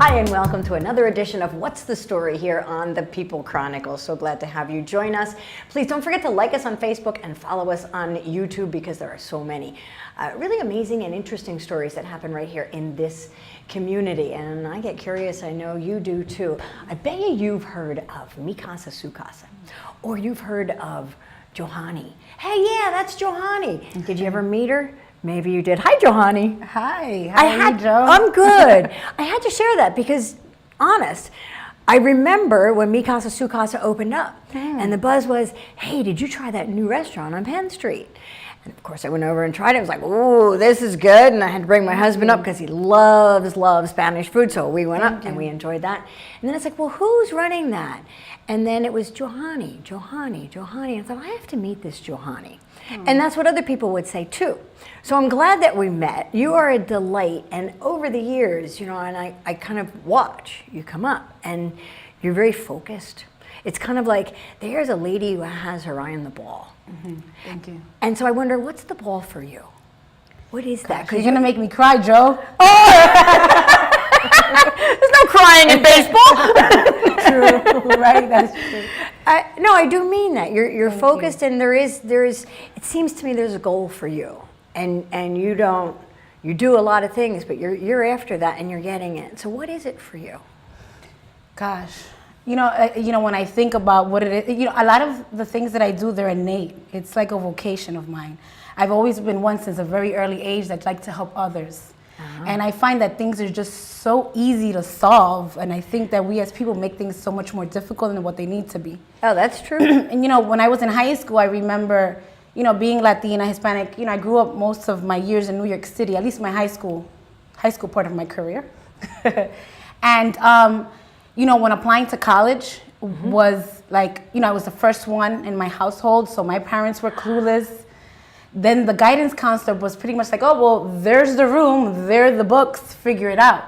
Hi, and welcome to another edition of What's the Story here on the People Chronicles. So glad to have you join us. Please don't forget to like us on Facebook and follow us on YouTube because there are so many really amazing and interesting stories that happen right here in this community. And I get curious, I know you do too. I bet you've heard of Casa, or you've heard of Johanny. Hey, yeah, that's Johanny. Did you ever meet her? Maybe you did. Hi, Johanny. Hi. How are you, Joe? I'm good. I had to share that because, honest, I remember when Casa opened up, and the buzz was, hey, did you try that new restaurant on Penn Street? And of course, I went over and tried it. I was like, ooh, this is good. And I had to bring my husband up because he loves Spanish food. So we went up and we enjoyed that. And then it's like, well, who's running that? And then it was Johanny. I thought, I have to meet this Johanny. And that's what other people would say too. So I'm glad that we met. You are a delight. And over the years, you know, and I kind of watch you come up and you're very focused. It's kind of like, there's a lady who has her eye on the ball. Thank you. And so I wonder, what's the ball for you? What is that? You're going to make me cry, Joe. There's no crying in baseball. True, right? That's true. No, I do mean that. You're focused, and there is. It seems to me there's a goal for you, and you do a lot of things, but you're after that, and you're getting it. So what is it for you? Gosh, you know, when I think about what it is, you know, a lot of the things that I do, they're innate. It's like a vocation of mine. I've always been one since a very early age that like to help others. And I find that things are just so easy to solve, and I think that we as people make things so much more difficult than what they need to be. Oh, that's true. And you know, when I was in high school, I remember, you know, being Latina, Hispanic, you know, I grew up most of my years in New York City, at least my high school part of my career. And, you know, when applying to college was like, you know, I was the first one in my household, so my parents were clueless. Then the guidance counselor was pretty much like, oh, well, there's the room, there are the books, figure it out.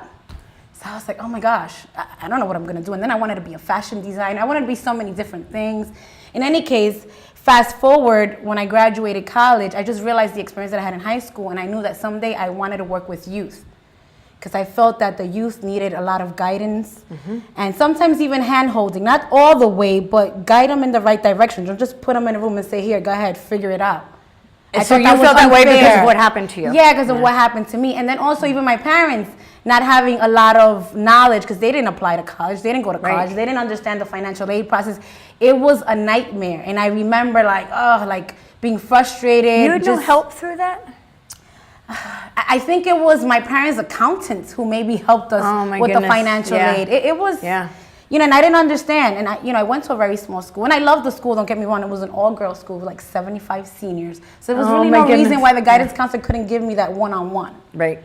So I was like, oh my gosh, I don't know what I'm gonna do. And then I wanted to be a fashion designer. I wanted to be so many different things. In any case, fast forward, when I graduated college, I just realized the experience that I had in high school, and I knew that someday I wanted to work with youth, because I felt that the youth needed a lot of guidance and sometimes even hand-holding, not all the way, but guide them in the right direction. Don't just put them in a room and say, here, go ahead, figure it out. So you felt that way because of what happened to you? Yeah, because of what happened to me. And then also even my parents not having a lot of knowledge, because they didn't apply to college, they didn't go to college, they didn't understand the financial aid process. It was a nightmare. And I remember like being frustrated. You had no help through that? I think it was my parents' accountants who maybe helped us with the financial aid. It was, you know, and I didn't understand. And I went to a very small school, and I loved the school. Don't get me wrong; it was an all-girls school with like 75 seniors. So there was really no reason why the guidance counselor couldn't give me that one-on-one. Right.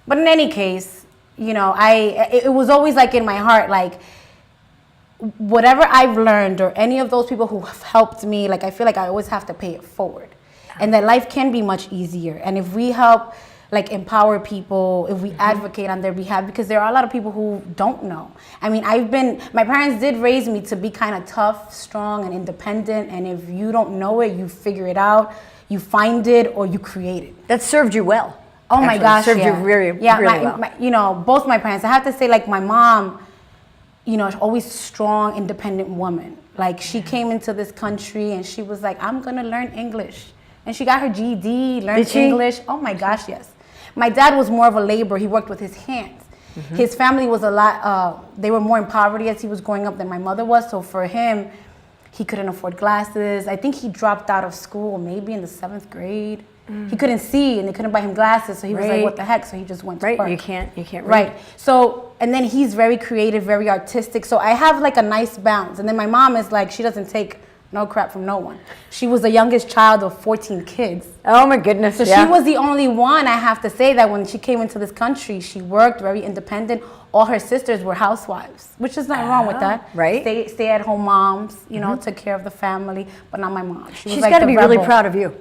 But in any case, you know, it was always like in my heart, like whatever I've learned or any of those people who have helped me, like I feel like I always have to pay it forward, and that life can be much easier. And if we help, like, empower people, if we advocate on their behalf, because there are a lot of people who don't know. I mean, my parents did raise me to be kind of tough, strong, and independent, and if you don't know it, you figure it out, you find it, or you create it. That served you well. Oh my gosh, served you really well. You know, both my parents, I have to say, like, my mom, you know, always strong, independent woman. Like, she came into this country and she was like, I'm gonna learn English. And she got her GED, learned English. Oh my gosh, yes. My dad was more of a laborer. He worked with his hands. His family was a lot, they were more in poverty as he was growing up than my mother was. So for him, he couldn't afford glasses. I think he dropped out of school maybe in the 7th grade. He couldn't see, and they couldn't buy him glasses. So he was like, what the heck? So he just went to work. You can't read. Right. So, and then he's very creative, very artistic. So I have like a nice balance. And then my mom is like, she doesn't take no crap from no one. She was the youngest child of 14 kids. Oh my goodness. So she was the only one, I have to say, that when she came into this country, she worked, very independent. All her sisters were housewives, which is not wrong with that. Right. Stay-at-home moms, you know, took care of the family, but not my mom. She's got to be really proud of you.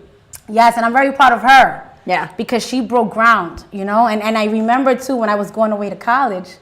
Yes, and I'm very proud of her. Yeah. Because she broke ground, you know, and I remember too, when I was going away to college,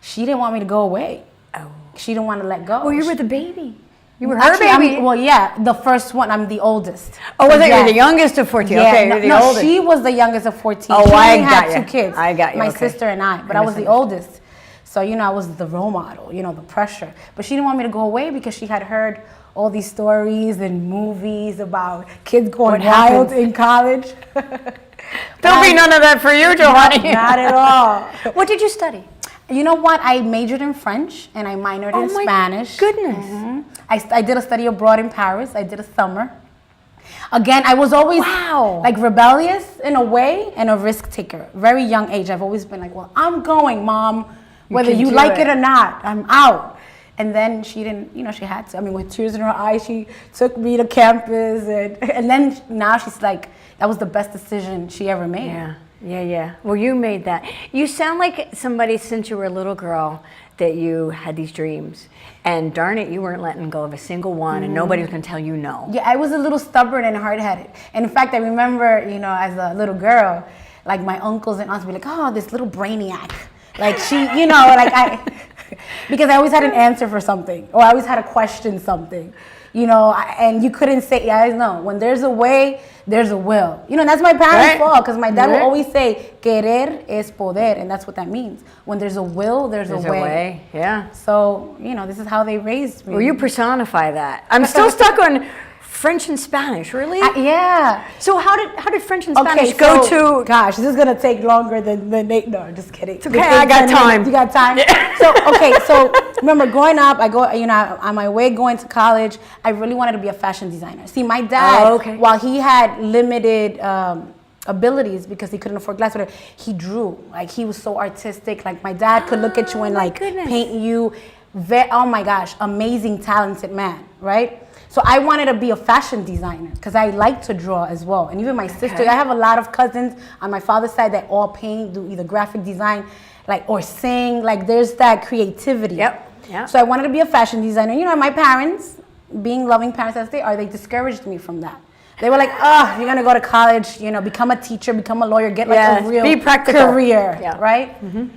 she didn't want me to go away. Oh. She didn't want to let go. Well, you were the baby. You were her Actually, baby. Well, yeah, the first one. I'm the oldest. Oh, was it? You're the youngest of 14. Yeah, okay, you're the no, oldest. she was the youngest of 14. Oh, she I only got had you. 2 kids. I got you. My okay. sister and I, but I was the oldest. So, I was the role model, the pressure. But she didn't want me to go away because she had heard all these stories and movies about kids going wild in college. There'll be none of that for you, Johanny. Not at all. What did you study? You know what? I majored in French and I minored in Spanish. Goodness. I did a study abroad in Paris. I did a summer. Again, I was always like rebellious in a way and a risk taker. Very young age, I've always been like, well, I'm going, Mom, whether you like it or not, I'm out. And then she didn't, she had to. I mean, with tears in her eyes, she took me to campus. And then now she's like, that was the best decision she ever made. Yeah. Well, you made that. You sound like somebody since you were a little girl that you had these dreams. And darn it, you weren't letting go of a single one, and nobody was going to tell you no. Yeah, I was a little stubborn and hard-headed. And in fact, I remember, as a little girl, like my uncles and aunts would be like, oh, this little brainiac. Like she, because I always had an answer for something, or I always had to question something, and you couldn't say, no, when there's a way, there's a will. And that's my parents' fault, because my dad will always say, querer es poder, and that's what that means. When there's a will, there's a way. Yeah. So, this is how they raised me. Well, you personify that. I'm still stuck on French and Spanish, really? Yeah. So how did French and Spanish go to? Gosh, this is gonna take longer than no, just kidding. It's okay, I got time. You got time? Yeah. So remember growing up, I go, on my way going to college, I really wanted to be a fashion designer. See, my dad, while he had limited abilities because he couldn't afford glasses, he drew. Like, he was so artistic. Like, my dad could look at you and paint you. Oh my gosh, amazing, talented man, right? So I wanted to be a fashion designer because I like to draw as well. And even my sister, I have a lot of cousins on my father's side that all paint, do either graphic design, or sing. Like, there's that creativity. Yep. So I wanted to be a fashion designer. My parents, being loving parents as they are, they discouraged me from that. They were like, you're going to go to college, become a teacher, become a lawyer, get a real career, right? Mm-hmm.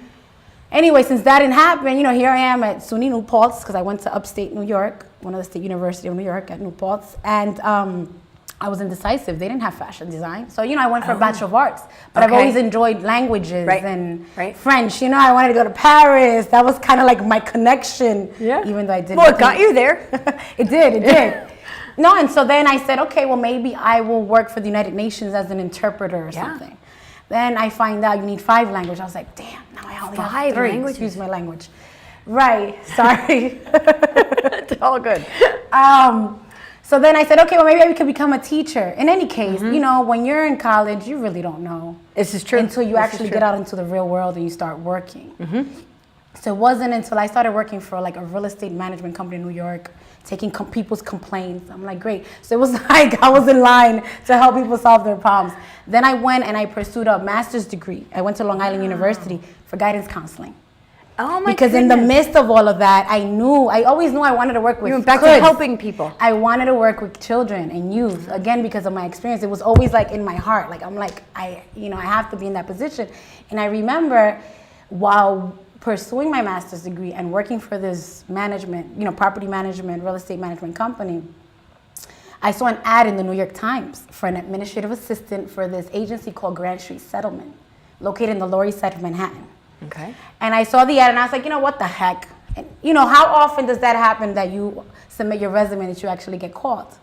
Anyway, since that didn't happen, here I am at SUNY New Paltz, because I went to upstate New York, one of the State University of New York at New Paltz, and I was indecisive. They didn't have fashion design. So, I went for a Bachelor of Arts, but I've always enjoyed languages and French. I wanted to go to Paris. That was kind of like my connection, even though I didn't. Well, it got you there. It did. No, and so then I said, okay, well, maybe I will work for the United Nations as an interpreter or something. Then I find out you need 5 languages. I was like, damn, now I only have 5 languages. Excuse my language. Right, sorry. It's all good. So then I said, okay, well, maybe I could become a teacher. In any case, when you're in college, you really don't know. This is true. Until you actually get out into the real world and you start working. So it wasn't until I started working for a real estate management company in New York, taking people's complaints. I'm like, great. So it was like I was in line to help people solve their problems. Then I went and I pursued a master's degree. I went to Long Island University for guidance counseling. Oh my Because goodness. in the midst of all of that, I always knew I wanted to work with back to helping people. I wanted to work with children and youth. Again, because of my experience, it was always in my heart. I have to be in that position. And I remember while pursuing my master's degree and working for this management, property management, real estate management company, I saw an ad in the New York Times for an administrative assistant for this agency called Grand Street Settlement, located in the Lower East Side of Manhattan. Okay. And I saw the ad and I was like, what the heck? And, how often does that happen that you submit your resume and that you actually get called?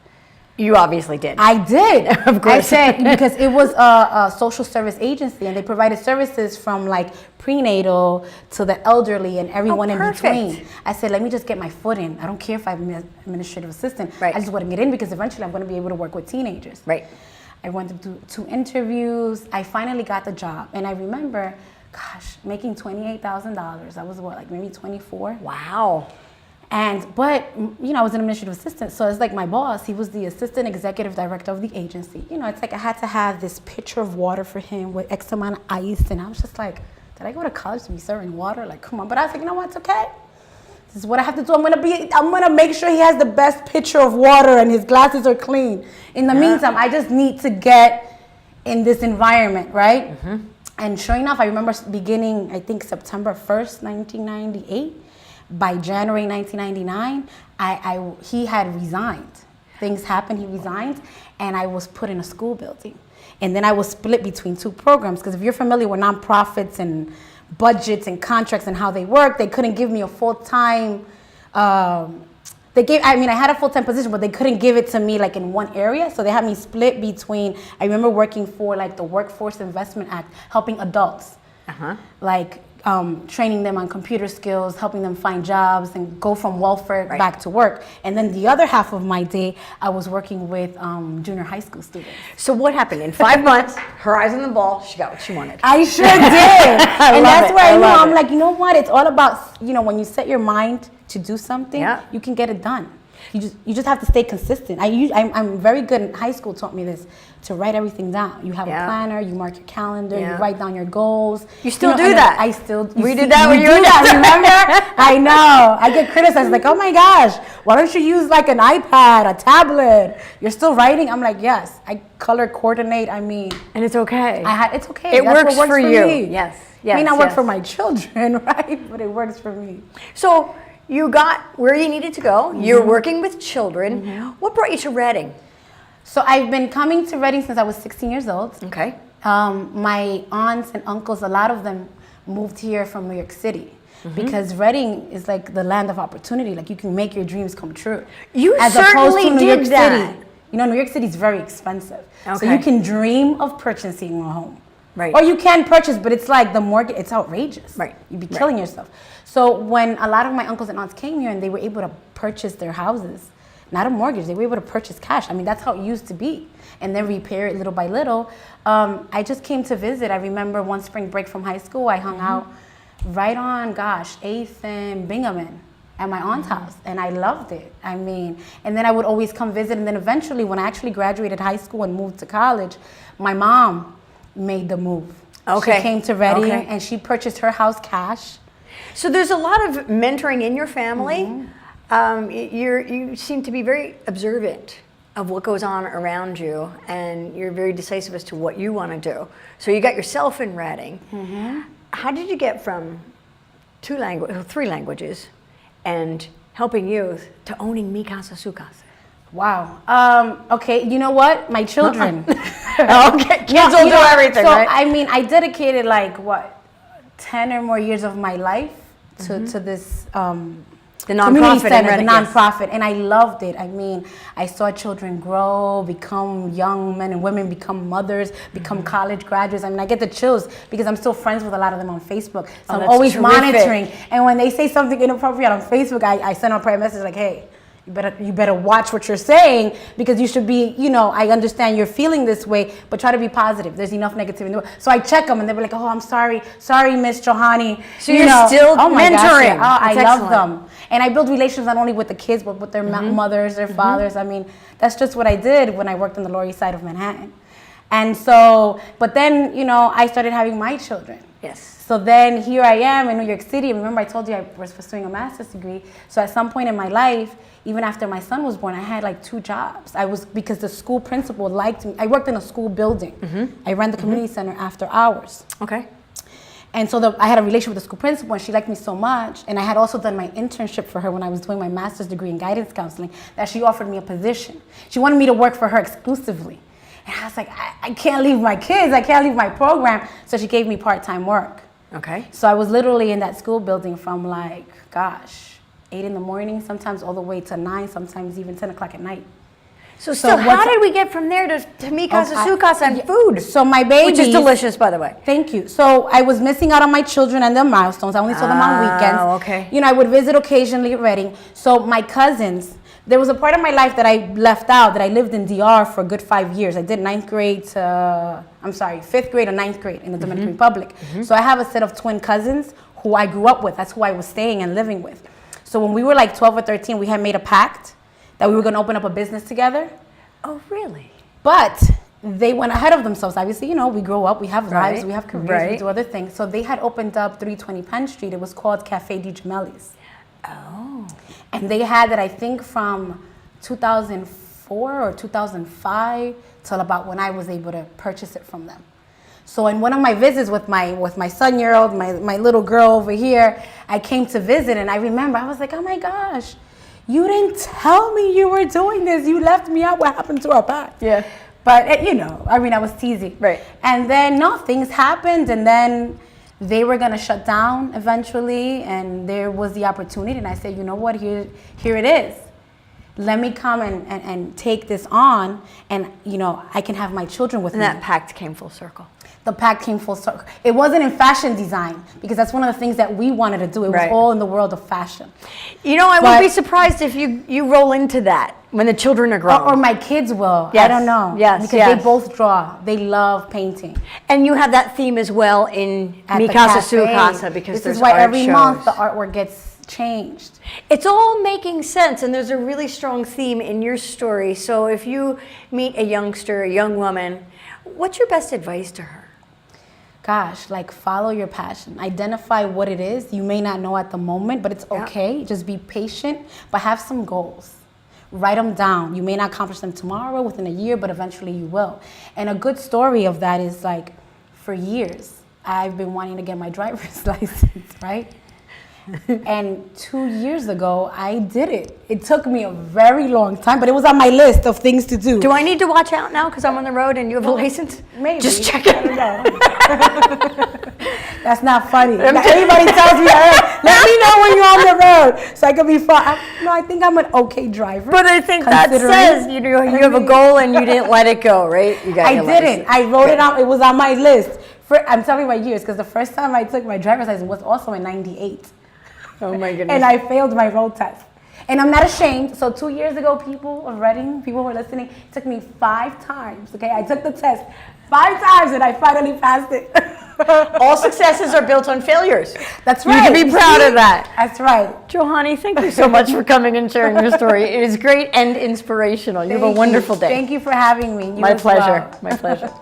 You obviously did. I did. Of course. I said, because it was a social service agency and they provided services from prenatal to the elderly and everyone in between. I said, let me just get my foot in. I don't care if I'm an administrative assistant. Right. I just want to get in because eventually I'm going to be able to work with teenagers. Right. I went to do 2 interviews. I finally got the job. And I remember, making $28,000. I was maybe 24? Wow. But I was an administrative assistant, so it's my boss, he was the assistant executive director of the agency. It's I had to have this pitcher of water for him with X amount of ice, and I was just like, did I go to college to be serving water? Come on. But I was like, you know what, it's okay. This is what I have to do. I'm gonna make sure he has the best pitcher of water and his glasses are clean. In the meantime, I just need to get in this environment, right? Mm-hmm. And sure enough, I remember beginning, I think September 1st, 1998. By January 1999, he had resigned. Things happened, he resigned, and I was put in a school building. And then I was split between 2 programs, because if you're familiar with nonprofits and budgets and contracts and how they work. They couldn't give me a full-time, I had a full-time position, but they couldn't give it to me like in one area. So they had me split between, I remember working for like the Workforce Investment Act, helping adults, like training them on computer skills, helping them find jobs and go from welfare back to work. And then the other half of my day, I was working with junior high school students. So what happened? In 5 months, her eyes on the ball, she got what she wanted. I sure did. And that's where I knew, I'm like, you know what? It's all about, when you set your mind to do something, you can get it done. You just have to stay consistent. I'm very good in high school, taught me this, to write everything down. You have a planner, you mark your calendar, you write down your goals. You still do that. I still do. We did that when you were that, remember? I know. I get criticized like, oh my gosh, why don't you use like an iPad, a tablet? You're still writing? I'm like, yes, I color coordinate. I mean. And it's okay. It's okay. It That's works for you. Me. Yes. It may not work for my children, right? But it works for me. So you got where you needed to go. You're working with children. What brought you to Reading? So I've been coming to Reading since I was 16 years old. Okay. My aunts and uncles, a lot of them moved here from New York City because Reading is like the land of opportunity. Like you can make your dreams come true. You As certainly opposed to New did York that. City. New York City is very expensive. Okay. So you can dream of purchasing a home. Right. Or you can purchase, but it's like the mortgage, it's outrageous. Right. You'd be killing yourself. So when a lot of my uncles and aunts came here and they were able to purchase their houses, not a mortgage, they were able to purchase cash. I mean, that's how it used to be. And then repair it little by little. I just came to visit. I remember one spring break from high school, I hung out right on, 8th and Binghamton at my aunt's house. And I loved it. I mean, and then I would always come visit. And then eventually, when I actually graduated high school and moved to college, my mom made the move. Okay. She came to Reading and she purchased her house cash. So there's a lot of mentoring in your family. You seem to be very observant of what goes on around you, and you're very decisive as to what you want to do. So you got yourself in Reading. How did you get from 3 languages and helping youth to owning Mi Casa, Su Casa? Wow. Okay, you know what? My children. Okay, kids will do everything, so, right? I mean, I dedicated 10 or more years of my life to this the community nonprofit, center, the nonprofit, and I loved it. I mean, I saw children grow, become young men and women, become mothers, become college graduates. I mean, I get the chills because I'm still friends with a lot of them on Facebook. So I'm always monitoring. And when they say something inappropriate on Facebook, I send them a private message like, hey, you better watch what you're saying because you should be, I understand you're feeling this way, but try to be positive. There's enough negativity in the world. So I check them and they're like, oh, I'm sorry, Miss Johanny. So you're still mentoring. I love them. And I build relations not only with the kids, but with their mothers, their fathers. I mean, that's just what I did when I worked on the Lower East Side of Manhattan. And so, but then, I started having my children. Yes. So then here I am in New York City. Remember I told you I was pursuing a master's degree. So at some point in my life, even after my son was born, I had 2 jobs. Because the school principal liked me. I worked in a school building. I ran the community center after hours. Okay. And so I had a relationship with the school principal and she liked me so much. And I had also done my internship for her when I was doing my master's degree in guidance counseling that she offered me a position. She wanted me to work for her exclusively. And I was like, I can't leave my kids. I can't leave my program. So she gave me part-time work. Okay. So I was literally in that school building from 8 in the morning, sometimes all the way to 9, sometimes even 10 o'clock at night. So how did we get from there to Mi Casa, Su Casa and food? So my baby, which is delicious, by the way. Thank you. So I was missing out on my children and their milestones. I only saw them on weekends. Okay. I would visit occasionally at Reading. So my cousins, there was a part of my life that I left out, that I lived in DR for a good 5 years. I did 5th grade to 9th grade in the Dominican Republic. So I have a set of twin cousins who I grew up with. That's who I was staying and living with. So when we were 12 or 13, we had made a pact that we were going to open up a business together. Oh, really? But they went ahead of themselves. Obviously, we grow up, we have lives, we have careers, we do other things. So they had opened up 320 Penn Street. It was called Cafe Di Gemelli's. Oh. And they had it, I think, from 2004 or 2005 till about when I was able to purchase it from them. So in one of my visits with my 7-year-old, my little girl over here, I came to visit and I remember I was like, oh my gosh, you didn't tell me you were doing this. You left me out. What happened to our pact? Yeah. But I was teasing. Right. And then things happened, and then They were gonna shut down eventually, and there was the opportunity, and I said, you know what, here it is. Let me come and take this on, and I can have my children with me. And that pact came full circle. The pact came full circle. It wasn't in fashion design, because that's one of the things that we wanted to do. It was all in the world of fashion. I won't be surprised if you roll into that when the children are grown. Or my kids will. Yes. I don't know. Yes, because they both draw. They love painting. And you have that theme as well in At Mi the Casa, cafe. Su Casa, because this there's is why art every shows. month the artwork gets changed. It's all making sense, and there's a really strong theme in your story. So if you meet a youngster, a young woman, what's your best advice to her? Gosh, follow your passion. Identify what it is. You may not know at the moment, but it's okay. Just be patient, but have some goals. Write them down. You may not accomplish them tomorrow, within a year, but eventually you will. And a good story of that is for years, I've been wanting to get my driver's license, right? And 2 years ago, I did it. It took me a very long time, but it was on my list of things to do. Do I need to watch out now because I'm on the road and you have a license? Maybe. Just check it. I don't know. That's not funny. Everybody tells me, let me know when you're on the road so I can be fun. I think I'm an okay driver. But I think that says you have a goal and you didn't let it go, right? You got your didn't. license. I wrote it out. It was on my list. I'm telling you my years, because the first time I took my driver's license was also in '98. Oh my goodness. And I failed my road test. And I'm not ashamed. So 2 years ago, people of Reading, people who are listening, it took me 5 times. Okay, I took the test 5 times and I finally passed it. All successes are built on failures. That's right. You can be proud of that. That's right. Johanny, thank you so much for coming and sharing your story. It is great and inspirational. You have a wonderful day. Thank you for having me. My pleasure. My pleasure.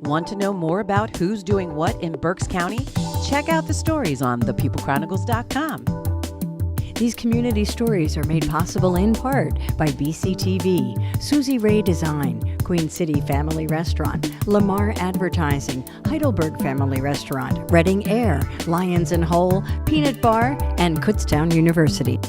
Want to know more about who's doing what in Berks County? Check out the stories on thepeoplechronicles.com. These community stories are made possible in part by BCTV, Susie Ray Design, Queen City Family Restaurant, Lamar Advertising, Heidelberg Family Restaurant, Reading Air, Lions and Hole, Peanut Bar, and Kutztown University.